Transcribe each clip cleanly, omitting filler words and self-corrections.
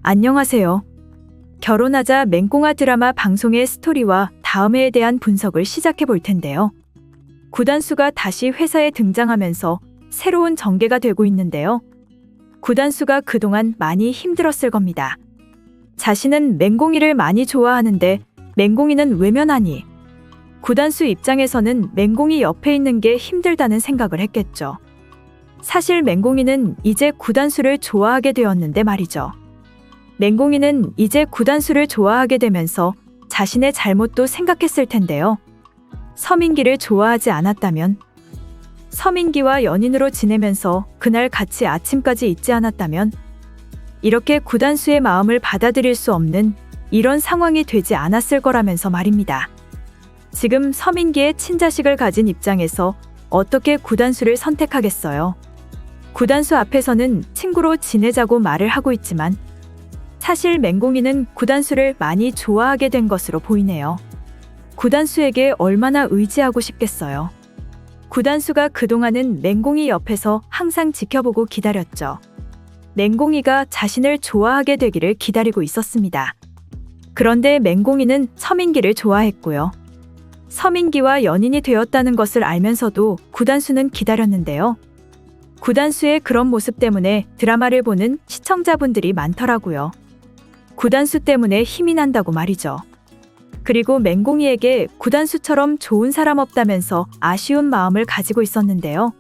안녕하세요. 결혼하자 맹꽁아 드라마 방송의 스토리와 다음 해에 대한 분석을 시작해 볼 텐데요. 구단수가 다시 회사에 등장하면서 새로운 전개가 되고 있는데요. 구단수가 그동안 많이 힘들었을 겁니다. 자신은 맹꽁이를 많이 좋아하는데 맹꽁이는 외면하니 구단수 입장에서는 맹꽁이 옆에 있는 게 힘들다는 생각을 했겠죠. 사실 맹꽁이는 이제 구단수를 좋아하게 되었는데 말이죠. 맹꽁이는 이제 구단수를 좋아하게 되면서 자신의 잘못도 생각했을 텐데요. 서민기를 좋아하지 않았다면, 서민기와 연인으로 지내면서 그날 같이 아침까지 있지 않았다면, 이렇게 구단수의 마음을 받아들일 수 없는 이런 상황이 되지 않았을 거라면서 말입니다. 지금 서민기의 친자식을 가진 입장에서 어떻게 구단수를 선택하겠어요? 구단수 앞에서는 친구로 지내자고 말을 하고 있지만 사실 맹꽁이는 구단수를 많이 좋아하게 된 것으로 보이네요. 구단수에게 얼마나 의지하고 싶겠어요. 구단수가 그동안은 맹꽁이 옆에서 항상 지켜보고 기다렸죠. 맹꽁이가 자신을 좋아하게 되기를 기다리고 있었습니다. 그런데 맹꽁이는 서민기를 좋아했고요. 서민기와 연인이 되었다는 것을 알면서도 구단수는 기다렸는데요. 구단수의 그런 모습 때문에 드라마를 보는 시청자분들이 많더라고요. 구단수 때문에 힘이 난다고 말이죠. 그리고 맹꽁이에게 구단수처럼 좋은 사람 없다면서 아쉬운 마음을 가지고 있었는데요.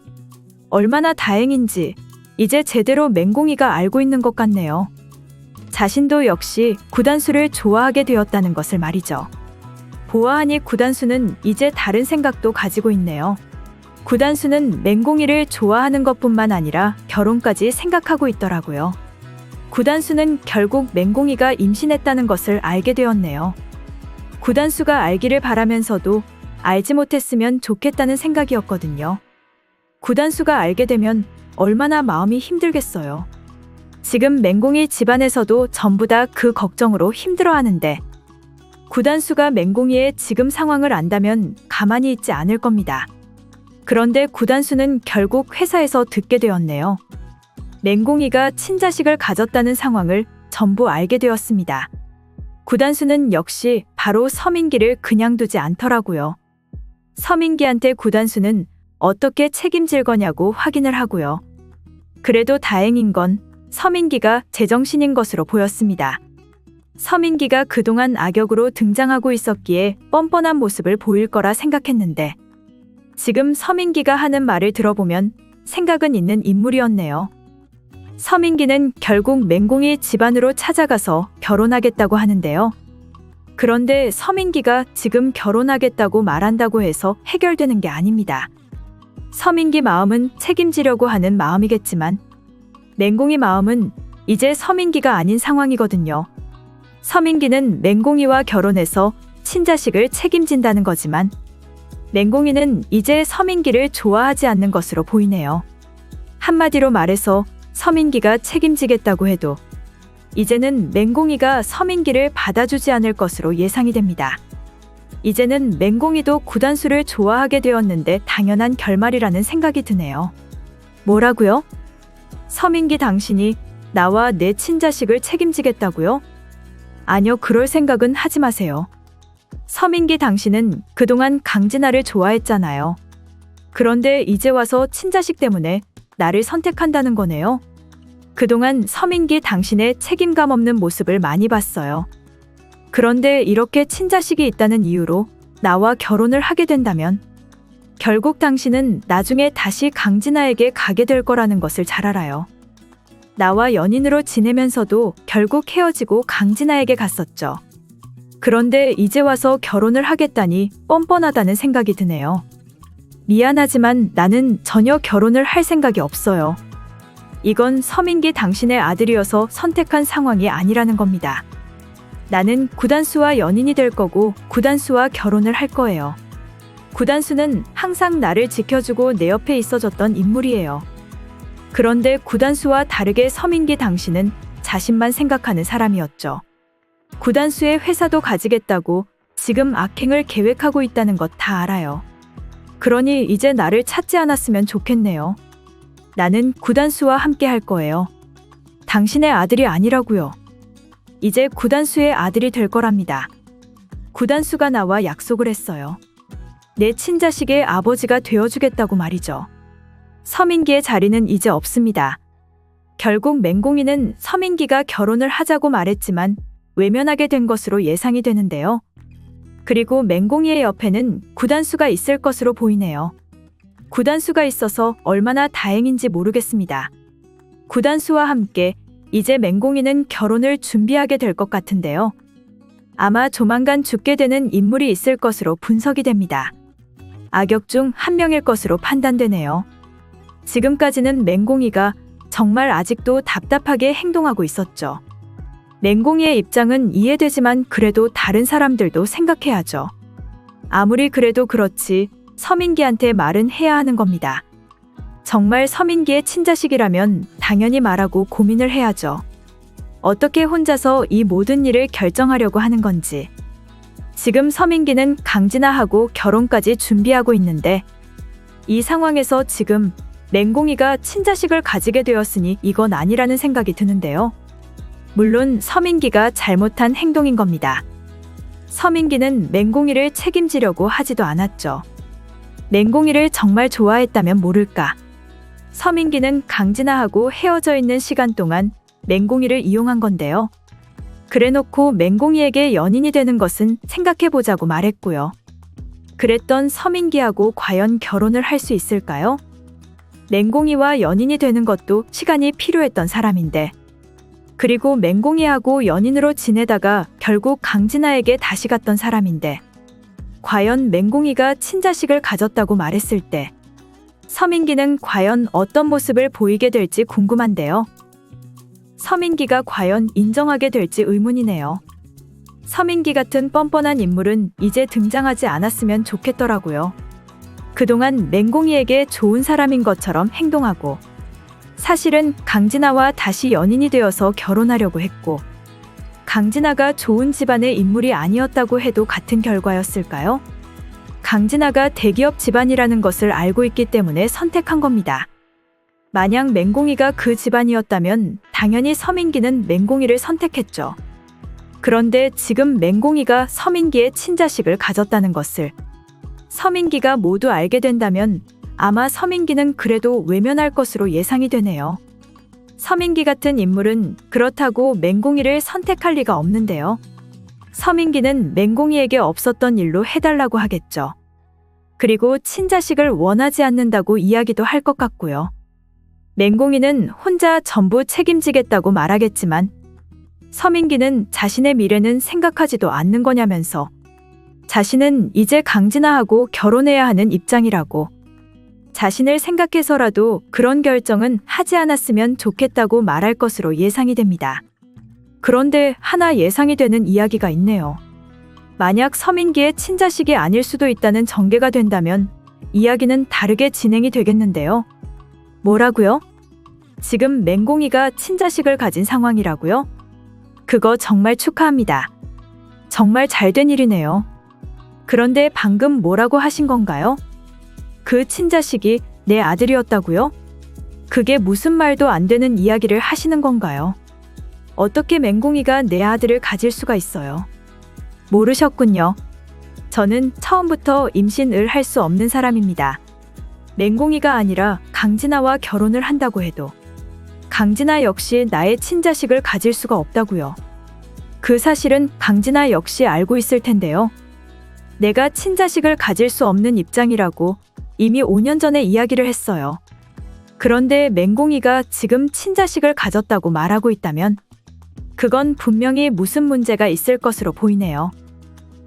얼마나 다행인지 이제 제대로 맹꽁이가 알고 있는 것 같네요. 자신도 역시 구단수를 좋아하게 되었다는 것을 말이죠. 보아하니 구단수는 이제 다른 생각도 가지고 있네요. 구단수는 맹꽁이를 좋아하는 것뿐만 아니라 결혼까지 생각하고 있더라고요. 구단수는 결국 맹꽁이가 임신했다는 것을 알게 되었네요. 구단수가 알기를 바라면서도 알지 못했으면 좋겠다는 생각이었거든요. 구단수가 알게 되면 얼마나 마음이 힘들겠어요. 지금 맹꽁이 집안에서도 전부 다 그 걱정으로 힘들어하는데 구단수가 맹꽁이의 지금 상황을 안다면 가만히 있지 않을 겁니다. 그런데 구단수는 결국 회사에서 듣게 되었네요. 맹꽁이가 친자식을 가졌다는 상황을 전부 알게 되었습니다. 구단수는 역시 바로 서민기를 그냥 두지 않더라고요. 서민기한테 구단수는 어떻게 책임질 거냐고 확인을 하고요. 그래도 다행인 건 서민기가 제정신인 것으로 보였습니다. 서민기가 그동안 악역으로 등장하고 있었기에 뻔뻔한 모습을 보일 거라 생각했는데 지금 서민기가 하는 말을 들어보면 생각은 있는 인물이었네요. 서민기는 결국 맹꽁이 집안으로 찾아가서 결혼하겠다고 하는데요. 그런데 서민기가 지금 결혼하겠다고 말한다고 해서 해결되는 게 아닙니다. 서민기 마음은 책임지려고 하는 마음이겠지만 맹꽁이 마음은 이제 서민기가 아닌 상황이거든요. 서민기는 맹꽁이와 결혼해서 친자식을 책임진다는 거지만 맹꽁이는 이제 서민기를 좋아하지 않는 것으로 보이네요. 한마디로 말해서 서민기가 책임지겠다고 해도 이제는 맹꽁이가 서민기를 받아주지 않을 것으로 예상이 됩니다. 이제는 맹꽁이도 구단수를 좋아하게 되었는데 당연한 결말이라는 생각이 드네요. 뭐라고요? 서민기 당신이 나와 내 친자식을 책임지겠다고요? 아니요, 그럴 생각은 하지 마세요. 서민기 당신은 그동안 강진아를 좋아했잖아요. 그런데 이제 와서 친자식 때문에 나를 선택한다는 거네요. 그동안 서민기 당신의 책임감 없는 모습을 많이 봤어요. 그런데 이렇게 친자식이 있다는 이유로 나와 결혼을 하게 된다면 결국 당신은 나중에 다시 강진아에게 가게 될 거라는 것을 잘 알아요. 나와 연인으로 지내면서도 결국 헤어지고 강진아에게 갔었죠. 그런데 이제 와서 결혼을 하겠다니 뻔뻔하다는 생각이 드네요. 미안하지만 나는 전혀 결혼을 할 생각이 없어요. 이건 서민기 당신의 아들이어서 선택한 상황이 아니라는 겁니다. 나는 구단수와 연인이 될 거고 구단수와 결혼을 할 거예요. 구단수는 항상 나를 지켜주고 내 옆에 있어줬던 인물이에요. 그런데 구단수와 다르게 서민기 당신은 자신만 생각하는 사람이었죠. 구단수의 회사도 가지겠다고 지금 악행을 계획하고 있다는 것 다 알아요. 그러니 이제 나를 찾지 않았으면 좋겠네요. 나는 구단수와 함께 할 거예요. 당신의 아들이 아니라고요. 이제 구단수의 아들이 될 거랍니다. 구단수가 나와 약속을 했어요. 내 친자식의 아버지가 되어주겠다고 말이죠. 서민기의 자리는 이제 없습니다. 결국 맹공이는 서민기가 결혼을 하자고 말했지만 외면하게 된 것으로 예상이 되는데요. 그리고 맹공이의 옆에는 구단수가 있을 것으로 보이네요. 구단수가 있어서 얼마나 다행인지 모르겠습니다. 구단수와 함께 이제 맹공이는 결혼을 준비하게 될 것 같은데요. 아마 조만간 죽게 되는 인물이 있을 것으로 분석이 됩니다. 악역 중 한 명일 것으로 판단되네요. 지금까지는 맹공이가 정말 아직도 답답하게 행동하고 있었죠. 맹공이의 입장은 이해되지만 그래도 다른 사람들도 생각해야죠. 아무리 그래도 그렇지 서민기한테 말은 해야 하는 겁니다. 정말 서민기의 친자식이라면 당연히 말하고 고민을 해야죠. 어떻게 혼자서 이 모든 일을 결정하려고 하는 건지. 지금 서민기는 강진아하고 결혼까지 준비하고 있는데 이 상황에서 지금 맹공이가 친자식을 가지게 되었으니 이건 아니라는 생각이 드는데요. 물론 서민기가 잘못한 행동인 겁니다. 서민기는 맹공이를 책임지려고 하지도 않았죠. 맹공이를 정말 좋아했다면 모를까. 서민기는 강진아하고 헤어져 있는 시간 동안 맹공이를 이용한 건데요. 그래놓고 맹공이에게 연인이 되는 것은 생각해보자고 말했고요. 그랬던 서민기하고 과연 결혼을 할 수 있을까요? 맹공이와 연인이 되는 것도 시간이 필요했던 사람인데, 그리고 맹공이하고 연인으로 지내다가 결국 강진아에게 다시 갔던 사람인데, 과연 맹공이가 친자식을 가졌다고 말했을 때 서민기는 과연 어떤 모습을 보이게 될지 궁금한데요. 서민기가 과연 인정하게 될지 의문이네요. 서민기 같은 뻔뻔한 인물은 이제 등장하지 않았으면 좋겠더라고요. 그동안 맹공이에게 좋은 사람인 것처럼 행동하고 사실은 강진아와 다시 연인이 되어서 결혼하려고 했고 강진아가 좋은 집안의 인물이 아니었다고 해도 같은 결과였을까요? 강진아가 대기업 집안이라는 것을 알고 있기 때문에 선택한 겁니다. 만약 맹공이가 그 집안이었다면 당연히 서민기는 맹공이를 선택했죠. 그런데 지금 맹공이가 서민기의 친자식을 가졌다는 것을 서민기가 모두 알게 된다면 아마 서민기는 그래도 외면할 것으로 예상이 되네요. 서민기 같은 인물은 그렇다고 맹공이를 선택할 리가 없는데요. 서민기는 맹공이에게 없었던 일로 해달라고 하겠죠. 그리고 친자식을 원하지 않는다고 이야기도 할 것 같고요. 맹공이는 혼자 전부 책임지겠다고 말하겠지만 서민기는 자신의 미래는 생각하지도 않는 거냐면서 자신은 이제 강진아하고 결혼해야 하는 입장이라고 자신을 생각해서라도 그런 결정은 하지 않았으면 좋겠다고 말할 것으로 예상이 됩니다. 그런데 하나 예상이 되는 이야기가 있네요. 만약 서민기의 친자식이 아닐 수도 있다는 전개가 된다면 이야기는 다르게 진행이 되겠는데요. 뭐라고요? 지금 맹공이가 친자식을 가진 상황이라고요? 그거 정말 축하합니다. 정말 잘된 일이네요. 그런데 방금 뭐라고 하신 건가요? 그 친자식이 내 아들이었다고요? 그게 무슨 말도 안 되는 이야기를 하시는 건가요? 어떻게 맹공이가 내 아들을 가질 수가 있어요? 모르셨군요. 저는 처음부터 임신을 할 수 없는 사람입니다. 맹공이가 아니라 강진아와 결혼을 한다고 해도 강진아 역시 나의 친자식을 가질 수가 없다고요. 그 사실은 강진아 역시 알고 있을 텐데요. 내가 친자식을 가질 수 없는 입장이라고 이미 5년 전에 이야기를 했어요. 그런데 맹공이가 지금 친자식을 가졌다고 말하고 있다면 그건 분명히 무슨 문제가 있을 것으로 보이네요.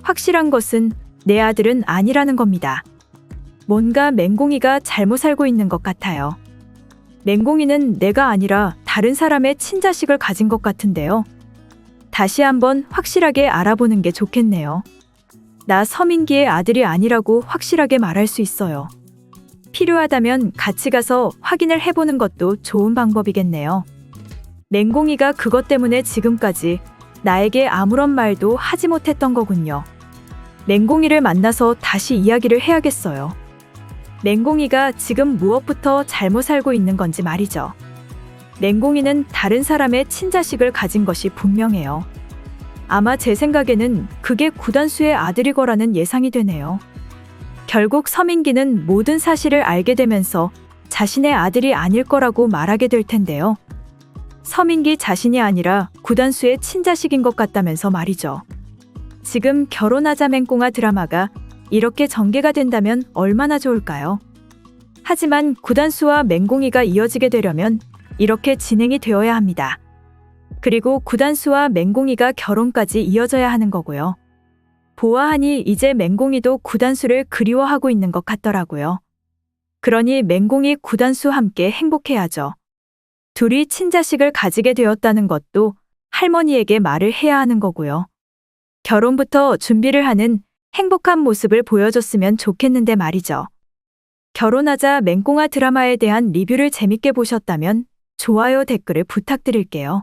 확실한 것은 내 아들은 아니라는 겁니다. 뭔가 맹공이가 잘못 살고 있는 것 같아요. 맹공이는 내가 아니라 다른 사람의 친자식을 가진 것 같은데요. 다시 한번 확실하게 알아보는 게 좋겠네요. 나 서민기의 아들이 아니라고 확실하게 말할 수 있어요. 필요하다면 같이 가서 확인을 해보는 것도 좋은 방법이겠네요. 맹공이가 그것 때문에 지금까지 나에게 아무런 말도 하지 못했던 거군요. 맹공이를 만나서 다시 이야기를 해야겠어요. 맹공이가 지금 무엇부터 잘못 살고 있는 건지 말이죠. 맹공이는 다른 사람의 친자식을 가진 것이 분명해요. 아마 제 생각에는 그게 구단수의 아들이거라는 예상이 되네요. 결국 서민기는 모든 사실을 알게 되면서 자신의 아들이 아닐 거라고 말하게 될 텐데요. 서민기 자신이 아니라 구단수의 친자식인 것 같다면서 말이죠. 지금 결혼하자 맹꽁아 드라마가 이렇게 전개가 된다면 얼마나 좋을까요? 하지만 구단수와 맹공이가 이어지게 되려면 이렇게 진행이 되어야 합니다. 그리고 구단수와 맹공이가 결혼까지 이어져야 하는 거고요. 보아하니 이제 맹공이도 구단수를 그리워하고 있는 것 같더라고요. 그러니 맹공이 구단수 함께 행복해야죠. 둘이 친자식을 가지게 되었다는 것도 할머니에게 말을 해야 하는 거고요. 결혼부터 준비를 하는 행복한 모습을 보여줬으면 좋겠는데 말이죠. 결혼하자 맹꽁아 드라마에 대한 리뷰를 재밌게 보셨다면 좋아요, 댓글을 부탁드릴게요.